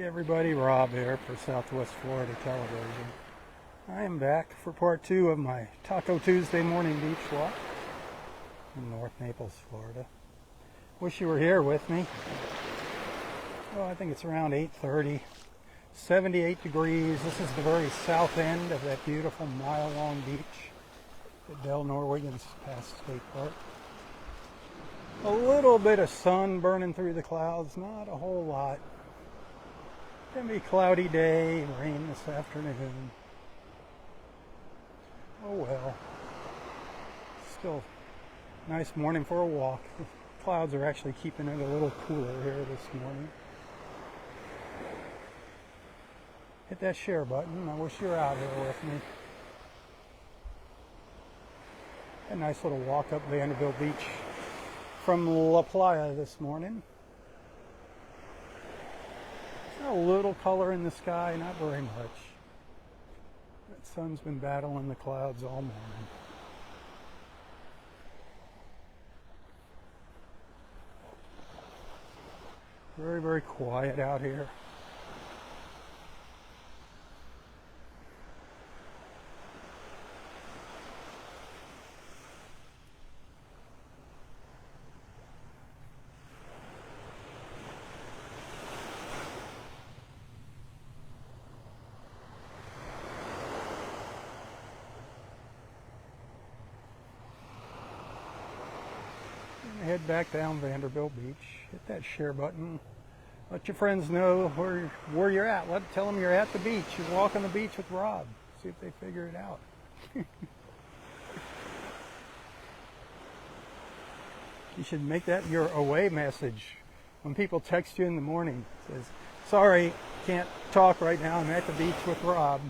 Hey everybody, Rob here for Southwest Florida Television. I am back for part 2 of my Taco Tuesday morning beach walk in North Naples, Florida. Wish you were here with me. Oh, I think it's around 8:30. 78 degrees. This is the very south end of that beautiful mile-long beach at Del Norwegian's Pass State Park. A little bit of sun burning through the clouds, not a whole lot. Gonna be a cloudy day, rain this afternoon. Oh well. Still nice morning for a walk. The clouds are actually keeping it a little cooler here this morning. Hit that share button. I wish you were out here with me. A nice little walk up Vanderbilt Beach from La Playa this morning. A little color in the sky, not very much. That sun's been battling the clouds all morning. Very, very quiet out here. Head back down Vanderbilt Beach, hit that share button, let your friends know where you're at. Tell them you're at the beach, you're walking the beach with Rob. See if they figure it out. You should make that your away message. When people text you in the morning, it says, sorry, can't talk right now, I'm at the beach with Rob.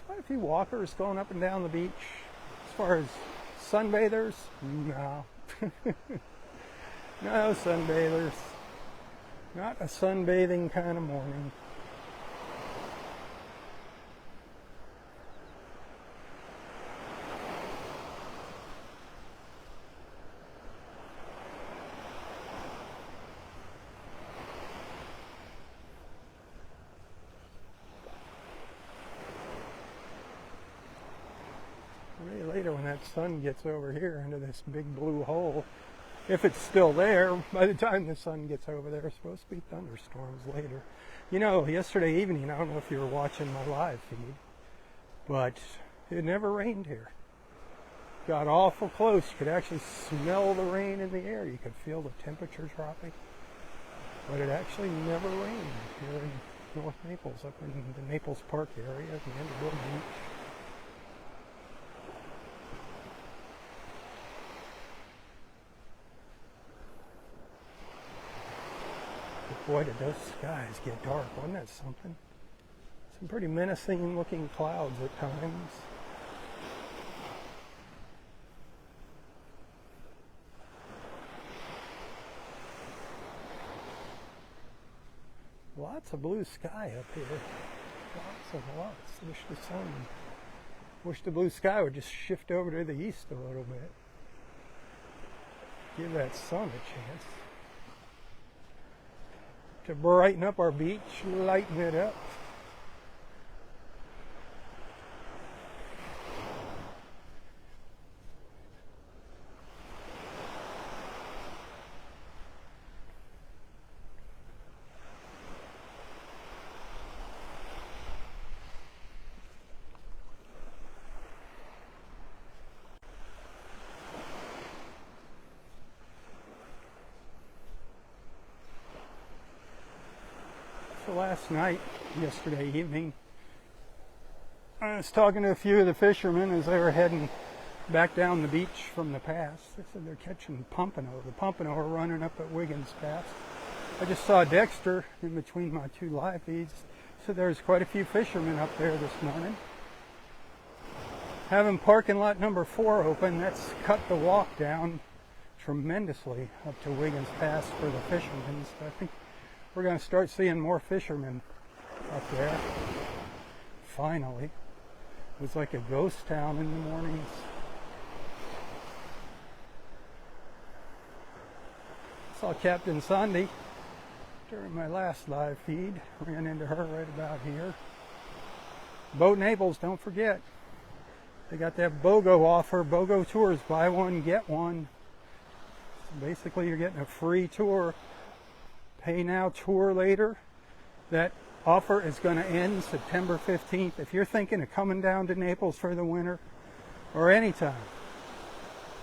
Quite a few walkers going up and down the beach. As far as sunbathers, no. No sunbathers. Not a sunbathing kind of morning. Later when that sun gets over here into this big blue hole, if it's still there, by the time the sun gets over there, it's supposed to be thunderstorms later. You know, yesterday evening, I don't know if you were watching my live feed, but it never rained here. Got awful close. You could actually smell the rain in the air. You could feel the temperature dropping. But it actually never rained here in North Naples, up in the Naples Park area at the Vanderbilt Beach. Boy, did those skies get dark. Wasn't that something? Some pretty menacing looking clouds at times. Lots of blue sky up here. Lots. Wish the blue sky would just shift over to the east a little bit. Give that sun a chance to brighten up our beach, lighten it up. So last night, yesterday evening, I was talking to a few of the fishermen as they were heading back down the beach from the pass. They said they're catching pompano. The pompano are running up at Wiggins Pass. I just saw Dexter in between my two live feeds. So there's quite a few fishermen up there this morning. Having parking lot number 4 open, that's cut the walk down tremendously up to Wiggins Pass for the fishermen. So I think we're going to start seeing more fishermen up there. Finally. It was like a ghost town in the mornings. Saw Captain Sandy during my last live feed. Ran into her right about here. Boat Naples, don't forget. They got that BOGO offer, BOGO tours, buy one, get one. So basically you're getting a free tour, pay now, tour later. That offer is going to end September 15th. If you're thinking of coming down to Naples for the winter or anytime,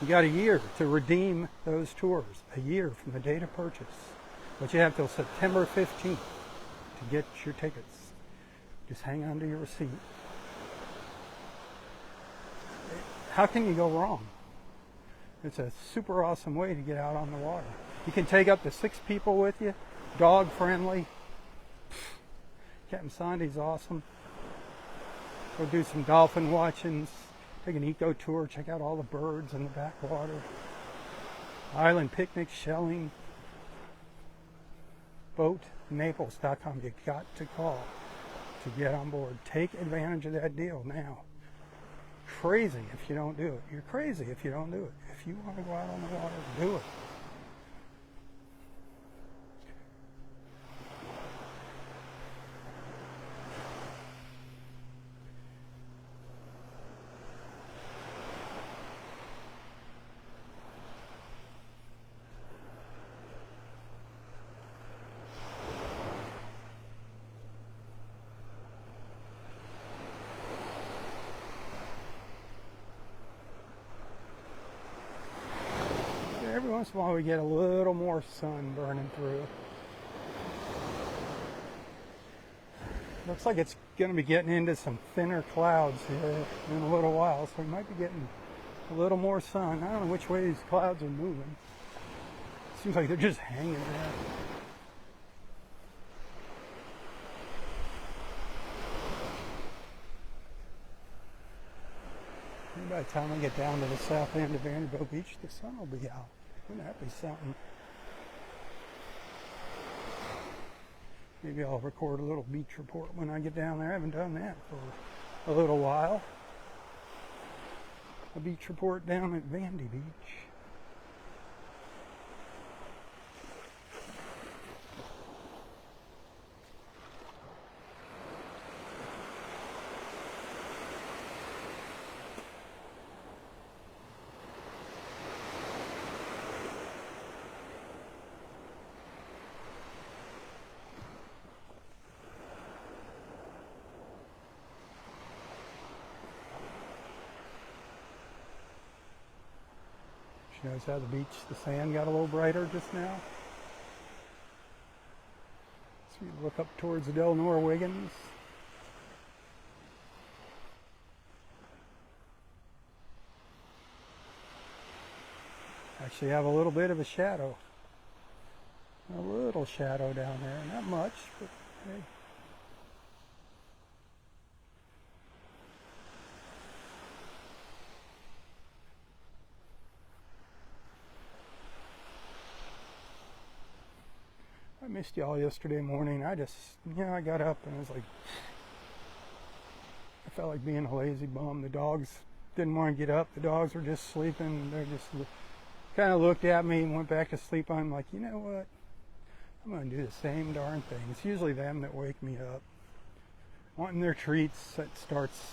you got a year to redeem those tours, a year from the date of purchase. But you have till September 15th to get your tickets. Just hang on to your receipt. How can you go wrong? It's a super awesome way to get out on the water. You can take up to 6 people with you, dog friendly. Captain Sandy's awesome. Go do some dolphin watchings, take an eco tour, check out all the birds in the backwater. Island picnic, shelling. BoatNaples.com. You got to call to get on board. Take advantage of that deal now. Crazy if you don't do it. You're crazy if you don't do it. If you want to go out on the water, do it. Every once in a while we get a little more sun burning through. Looks like it's going to be getting into some thinner clouds here in a little while, so we might be getting a little more sun. I don't know which way these clouds are moving. Seems like they're just hanging there. By the time I get down to the south end of Vanderbilt Beach, the sun will be out. Wouldn't that be something? Maybe I'll record a little beach report when I get down there. I haven't done that for a little while. A beach report down at Vandy Beach. She knows how the beach, the sand got a little brighter just now. So we look up towards the Delnor Wiggins. Actually have a little bit of a shadow. A little shadow down there. Not much, but hey. I missed y'all yesterday morning. I got up and I was like, I felt like being a lazy bum. The dogs didn't want to get up. The dogs were just sleeping. They just kind of looked at me and went back to sleep. I'm like, you know what? I'm going to do the same darn thing. It's usually them that wake me up. Wanting their treats. That starts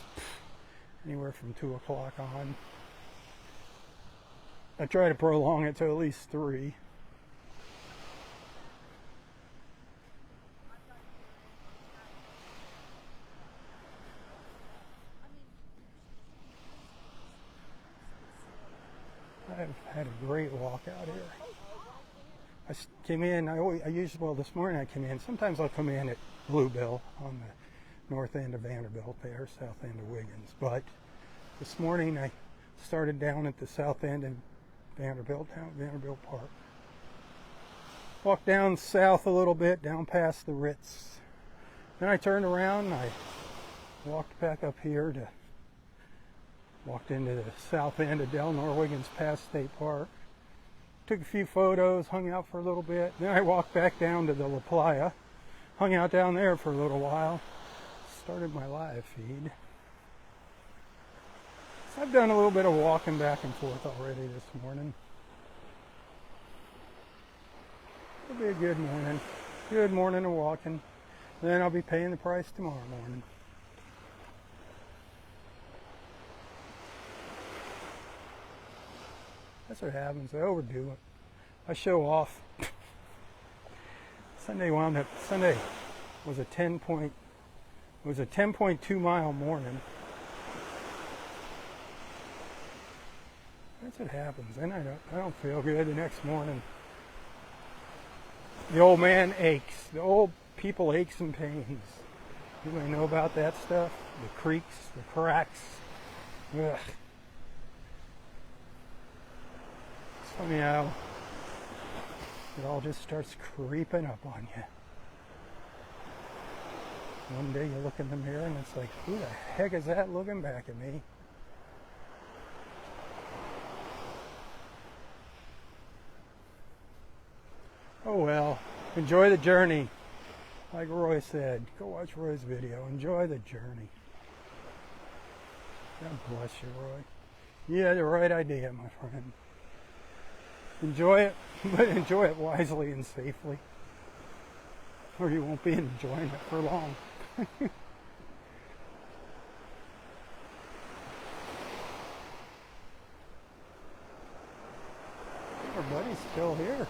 anywhere from 2 o'clock on. I try to prolong it to at least 3. I've had a great walk out here. I came in, well, this morning I came in, sometimes I'll come in at Bluebell on the north end of Vanderbilt there, south end of Wiggins. But this morning I started down at the south end of Vanderbilt, down at Vanderbilt Park. Walked down south a little bit, down past the Ritz. Then I turned around and I walked back up here to Walked into the south end of Delnor Wiggins Pass State Park. Took a few photos, hung out for a little bit. Then I walked back down to the La Playa, hung out down there for a little while. Started my live feed. So I've done a little bit of walking back and forth already this morning. It'll be a good morning. Good morning of walking. Then I'll be paying the price tomorrow morning. That's what happens. I overdo it. I show off. Sunday was a 10.2 mile morning. That's what happens. Then I don't feel good the next morning. The old man aches. The old people aches and pains. Anybody know about that stuff? The creaks, the cracks. Ugh. It's funny how it all just starts creeping up on you. One day you look in the mirror and it's like, who the heck is that looking back at me? Oh well, enjoy the journey. Like Roy said, go watch Roy's video. Enjoy the journey. God bless you, Roy. You had the right idea, my friend. Enjoy it, but enjoy it wisely and safely, or you won't be enjoying it for long. Everybody's still here.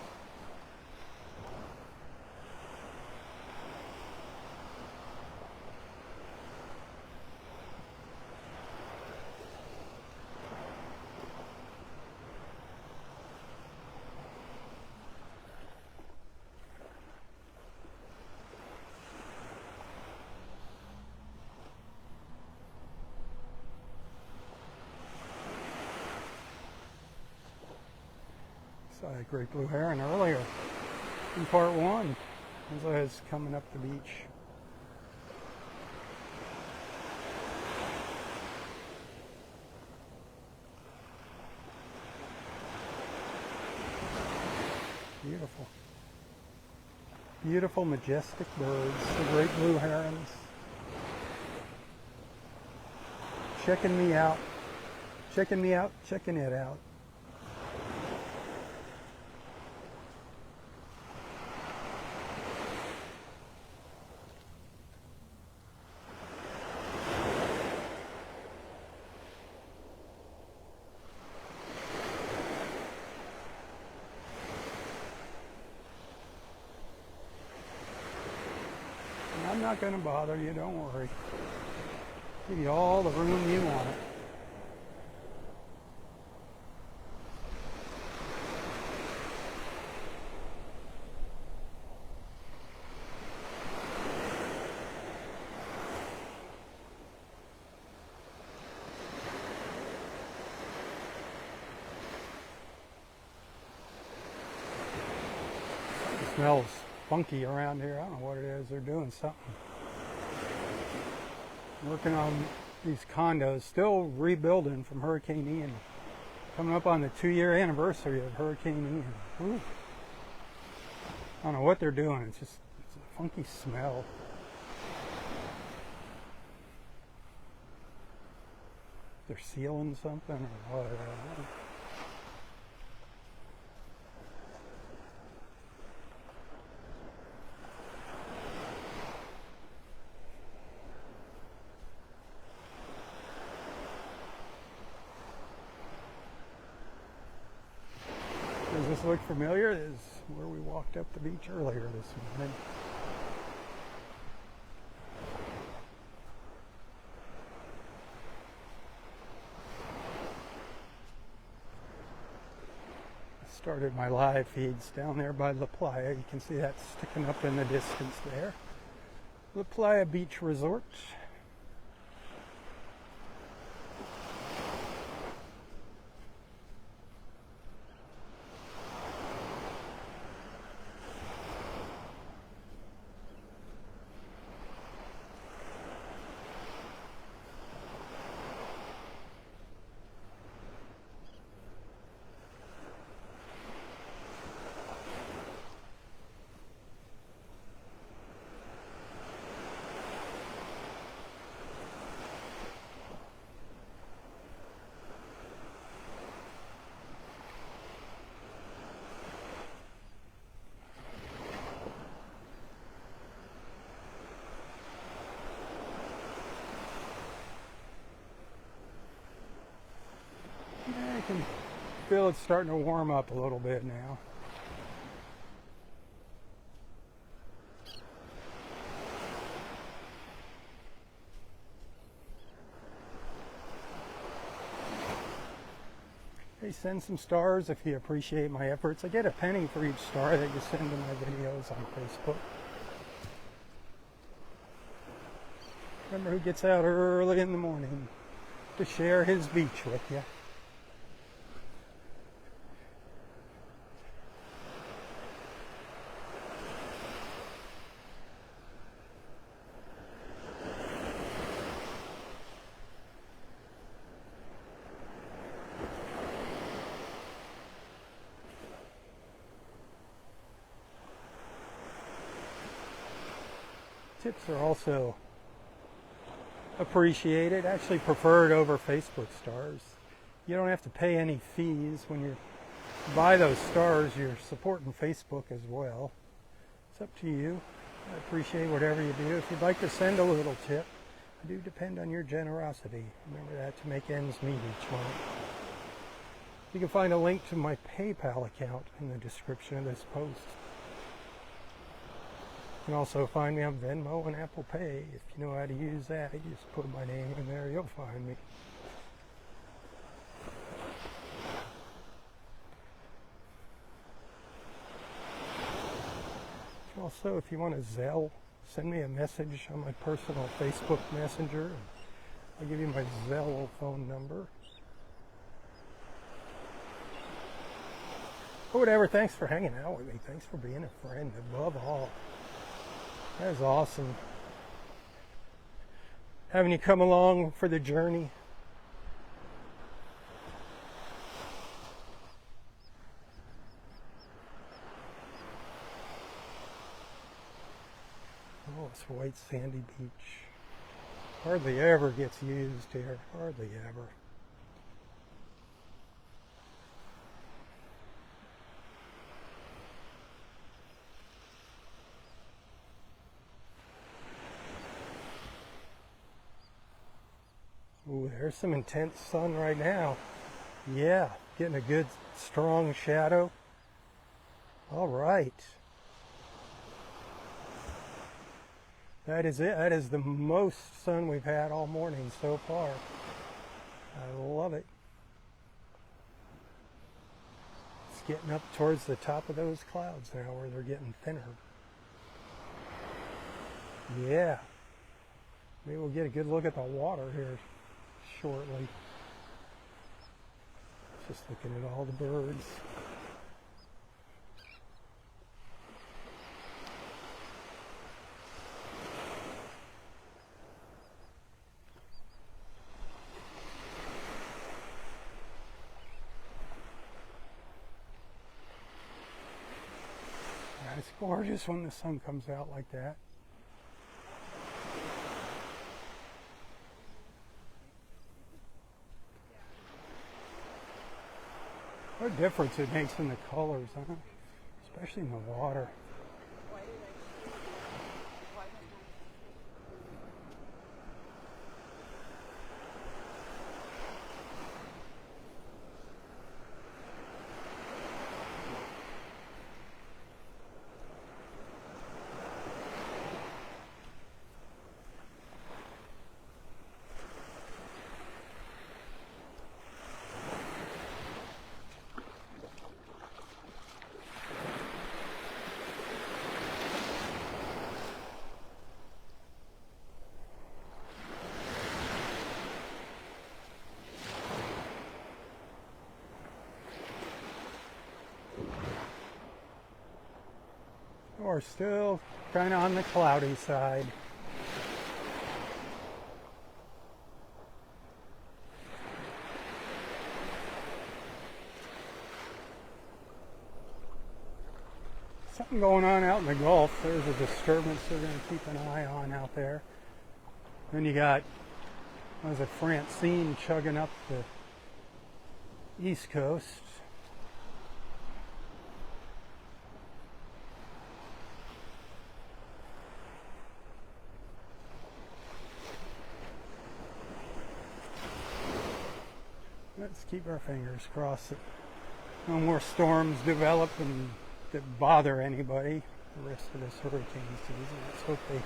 Saw a great blue heron earlier in part one as I was coming up the beach. Beautiful. Beautiful, majestic birds, the great blue herons. Checking me out, checking it out. I'm not going to bother you, don't worry. Give you all the room you want. It smells funky around here. I don't know what it is. They're doing something. Working on these condos, still rebuilding from Hurricane Ian. Coming up on the 2-year anniversary of Hurricane Ian. Ooh. I don't know what they're doing. It's a funky smell. They're sealing something or what? Does this look familiar? This is where we walked up the beach earlier this morning. I started my live feeds down there by La Playa. You can see that sticking up in the distance there. La Playa Beach Resort. feel it's starting to warm up a little bit now. Hey, send some stars if you appreciate my efforts. I get a penny for each star that you send to my videos on Facebook. Remember who gets out early in the morning to share his beach with you. Tips are also appreciated, actually preferred over Facebook stars. You don't have to pay any fees when you buy those stars. You're supporting Facebook as well. It's up to you. I appreciate whatever you do. If you'd like to send a little tip, I do depend on your generosity. Remember that, to make ends meet each month. You can find a link to my PayPal account in the description of this post. You can also find me on Venmo and Apple Pay. If you know how to use that, you just put my name in there, you'll find me. Also, if you want to Zelle, send me a message on my personal Facebook Messenger. I'll give you my Zelle phone number. But whatever, thanks for hanging out with me. Thanks for being a friend above all. That was awesome. Having you come along for the journey. Oh, it's white sandy beach. Hardly ever gets used here. Hardly ever. Ooh, there's some intense sun right now. Yeah, getting a good strong shadow. All right. That is it. That is the most sun we've had all morning so far. I love it. It's getting up towards the top of those clouds now where they're getting thinner. Yeah. Maybe we'll get a good look at the water here shortly. Just looking at all the birds. It's gorgeous when the sun comes out like that. What a difference it makes in the colors, huh? Especially in the water. We're still kind of on the cloudy side. Something going on out in the Gulf. There's a disturbance they're going to keep an eye on out there. Then you got, what is it, Francine chugging up the East Coast. Let's keep our fingers crossed that no more storms develop and that bother anybody the rest of this hurricane season. Let's hope they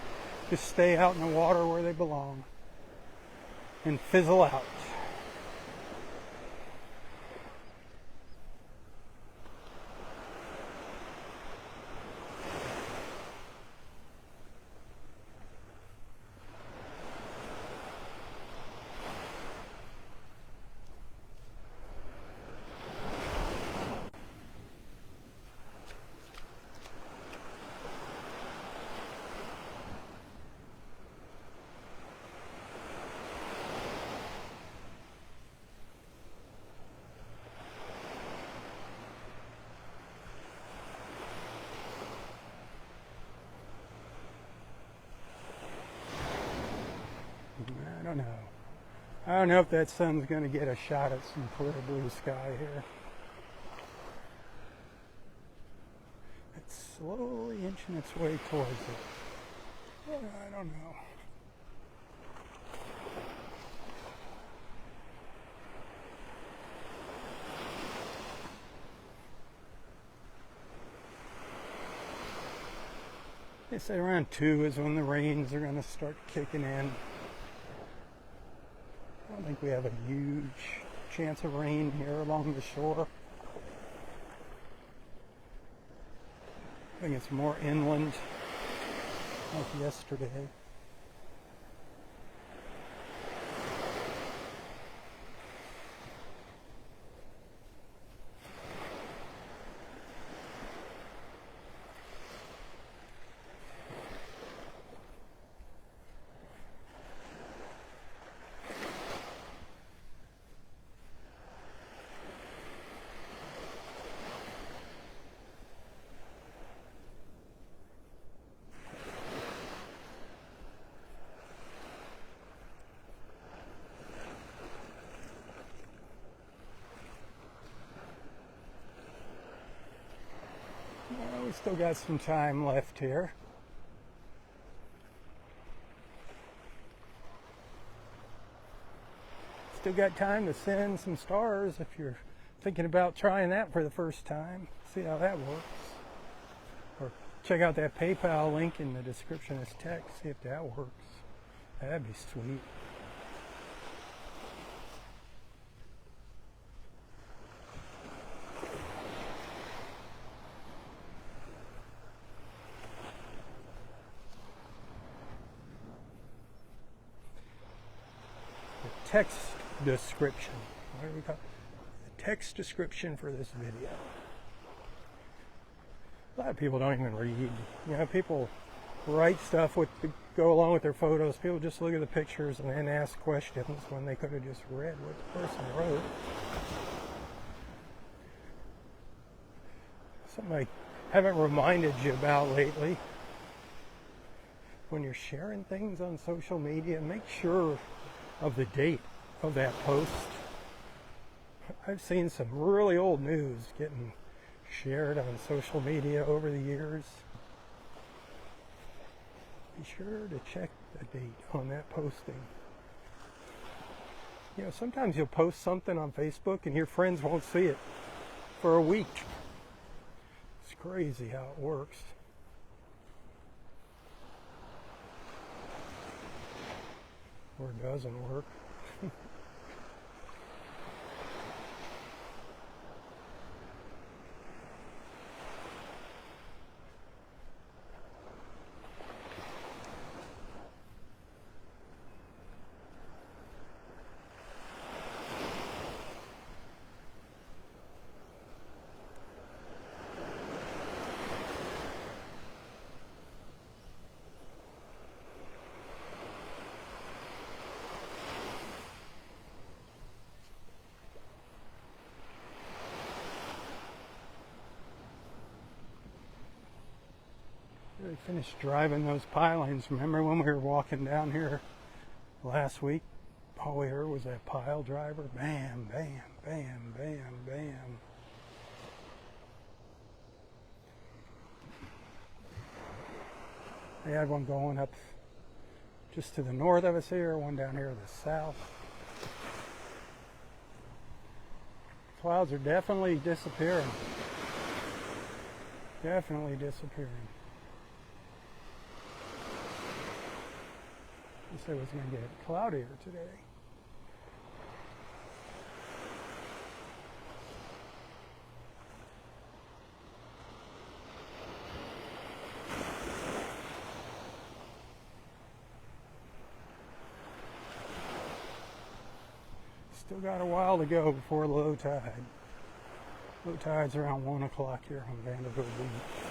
just stay out in the water where they belong and fizzle out. I don't know if that sun's going to get a shot at some clear blue sky here. It's slowly inching its way towards it. But I don't know. They say around 2 is when the rains are going to start kicking in. I don't think we have a huge chance of rain here along the shore. I think it's more inland, like yesterday. Well, we still got some time left here. Still got time to send some stars if you're thinking about trying that for the first time. See how that works. Or check out that PayPal link in the description of this text. See if that works. That'd be sweet. Text description. What do we call it? The text description for this video. A lot of people don't even read. You know, people write stuff with go along with their photos. People just look at the pictures and then ask questions when they could have just read what the person wrote. Something I haven't reminded you about lately. When you're sharing things on social media, make sure of the date of that post. I've seen some really old news getting shared on social media over the years. Be sure to check the date on that posting. You know, sometimes you'll post something on Facebook and your friends won't see it for a week. It's crazy how it works. Or it doesn't work. Really finished driving those pilings. Remember when we were walking down here last week? All we heard was that pile driver. Bam, bam, bam, bam, bam. They had one going up just to the north of us here, one down here to the south. Clouds are definitely disappearing. Definitely disappearing. I said it was going to get cloudier today. Still got a while to go before low tide. Low tide's around 1 o'clock here on Vanderbilt Beach.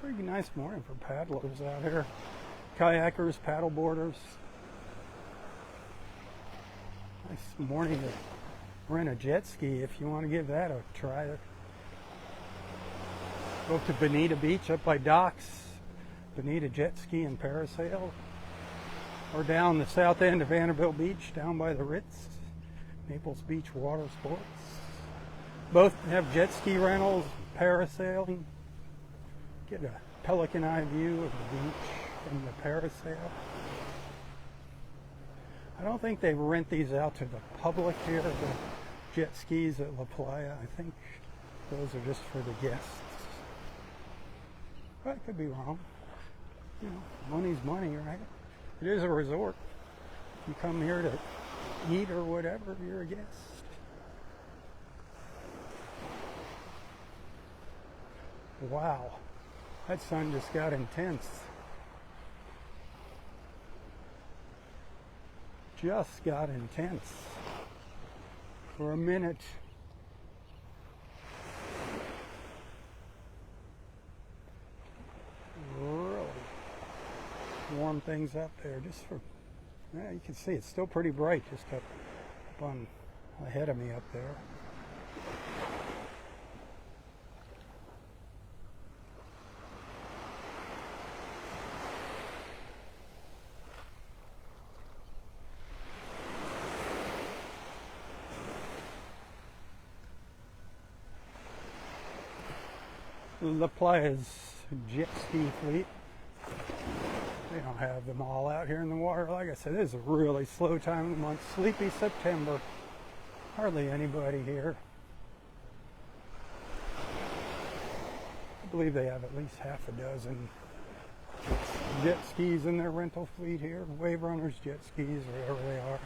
Pretty nice morning for paddlers out here. Kayakers, paddleboarders. Nice morning to rent a jet ski if you want to give that a try. Go to Bonita Beach up by docks. Bonita jet ski and parasail. Or down the south end of Vanderbilt Beach, down by the Ritz. Naples Beach Water Sports. Both have jet ski rentals, parasailing. Get a pelican eye view of the beach from the parasail. I don't think they rent these out to the public here, the jet skis at La Playa. I think those are just for the guests. But I could be wrong. You know, money's money, right? It is a resort. If you come here to eat or whatever, you're a guest. Wow. That sun just got intense. Just got intense. For a minute. Really warm things up there. Just for, yeah, you can see it's still pretty bright just up on ahead of me up there. La Playa's jet ski fleet. They don't have them all out here in the water. Like I said, it is a really slow time of the month. Sleepy September. Hardly anybody here. I believe they have at least half a dozen jet skis in their rental fleet here. Wave runners, jet skis, whatever they are.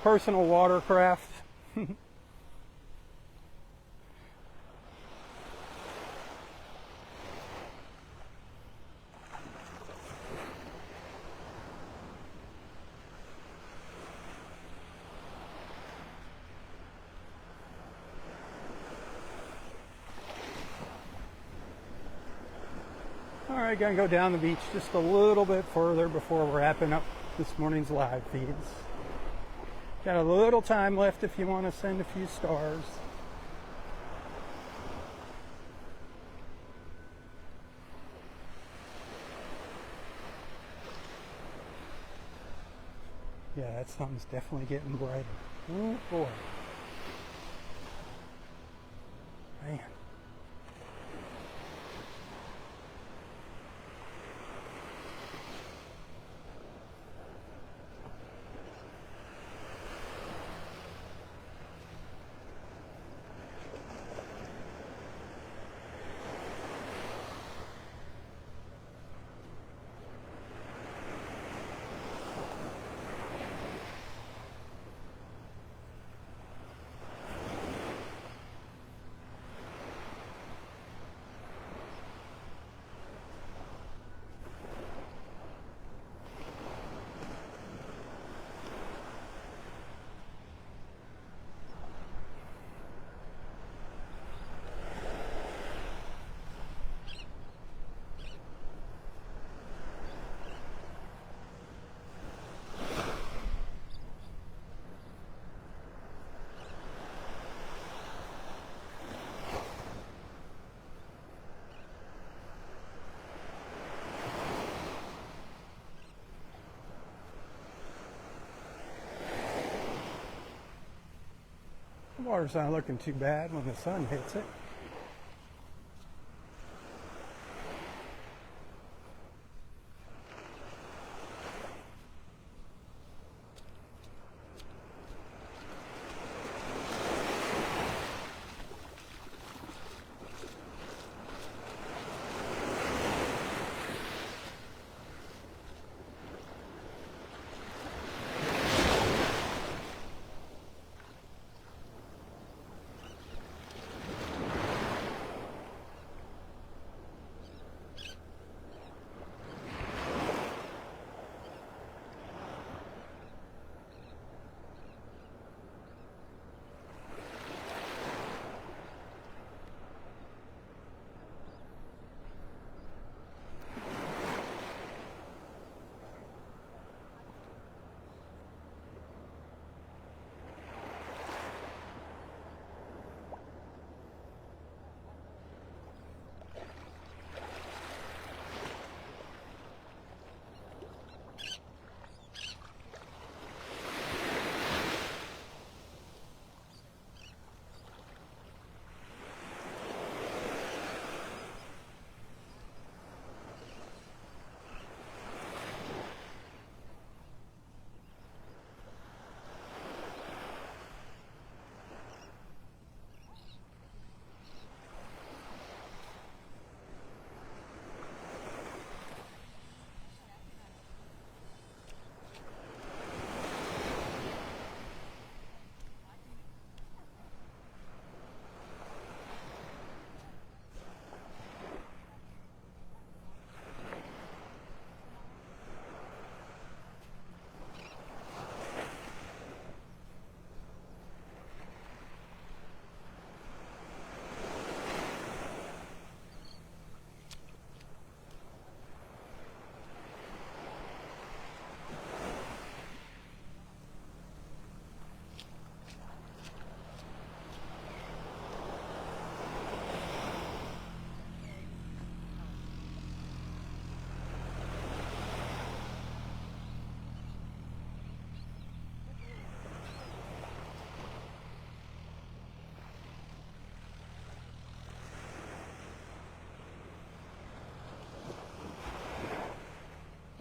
Personal watercraft. Alright, gonna go down the beach just a little bit further before wrapping up this morning's live feeds. Got a little time left if you want to send a few stars. Yeah, that sun's definitely getting brighter. Oh boy. Man. The water's not looking too bad when the sun hits it.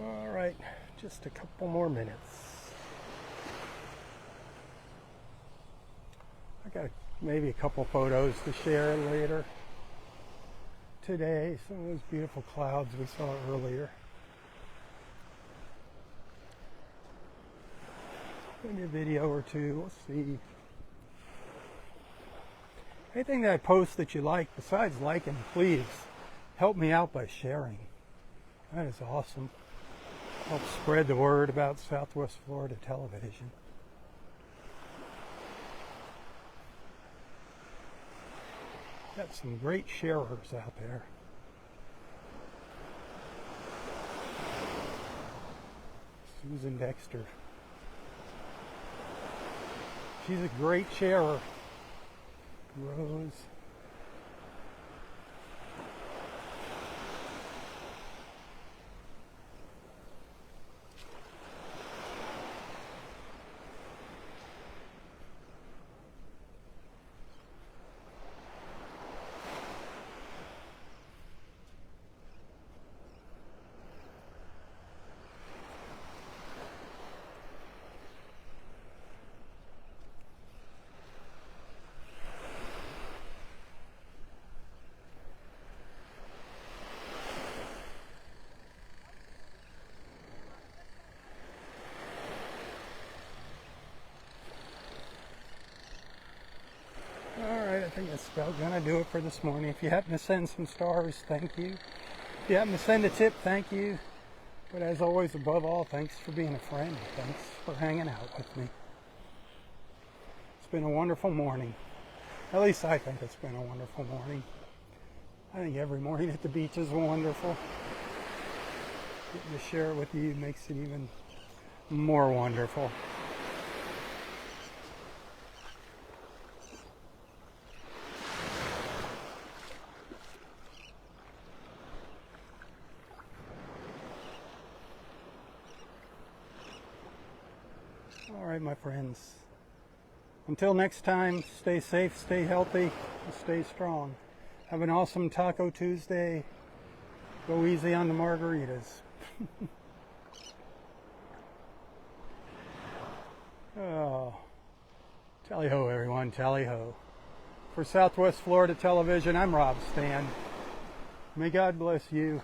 All right, just a couple more minutes. I got maybe a couple photos to share later today. Some of those beautiful clouds we saw earlier. Maybe a video or two, we'll see. Anything that I post that you like, besides liking, please help me out by sharing. That is awesome. Help spread the word about Southwest Florida television. Got some great sharers out there. Susan Dexter. She's a great sharer. Rose. I think that's about gonna do it for this morning. If you happen to send some stars, thank you. If you happen to send a tip, thank you. But as always, above all, thanks for being a friend. Thanks for hanging out with me. It's been a wonderful morning. At least I think it's been a wonderful morning. I think every morning at the beach is wonderful. Getting to share it with you makes it even more wonderful. All right, my friends. Until next time, stay safe, stay healthy, and stay strong. Have an awesome Taco Tuesday. Go easy on the margaritas. Oh, tally-ho, everyone, tally-ho. For Southwest Florida Television, I'm Robb Stan. May God bless you,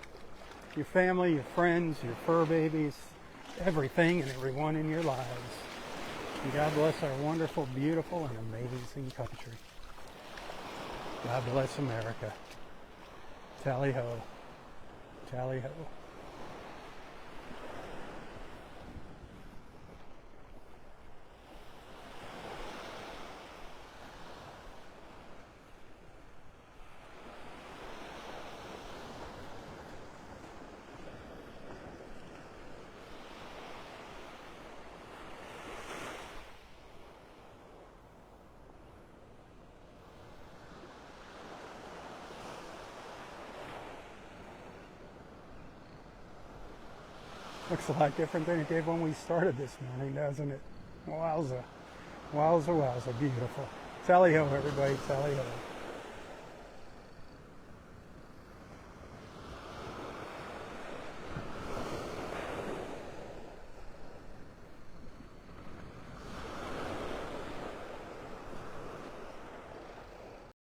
your family, your friends, your fur babies, everything and everyone in your lives. And God bless our wonderful, beautiful, and amazing country. God bless America. Tally-ho. Tally-ho. Looks a lot different than it did when we started this morning, doesn't it? Wowza. Wowza, wowza. Beautiful. Tally-ho, everybody. Tally-ho.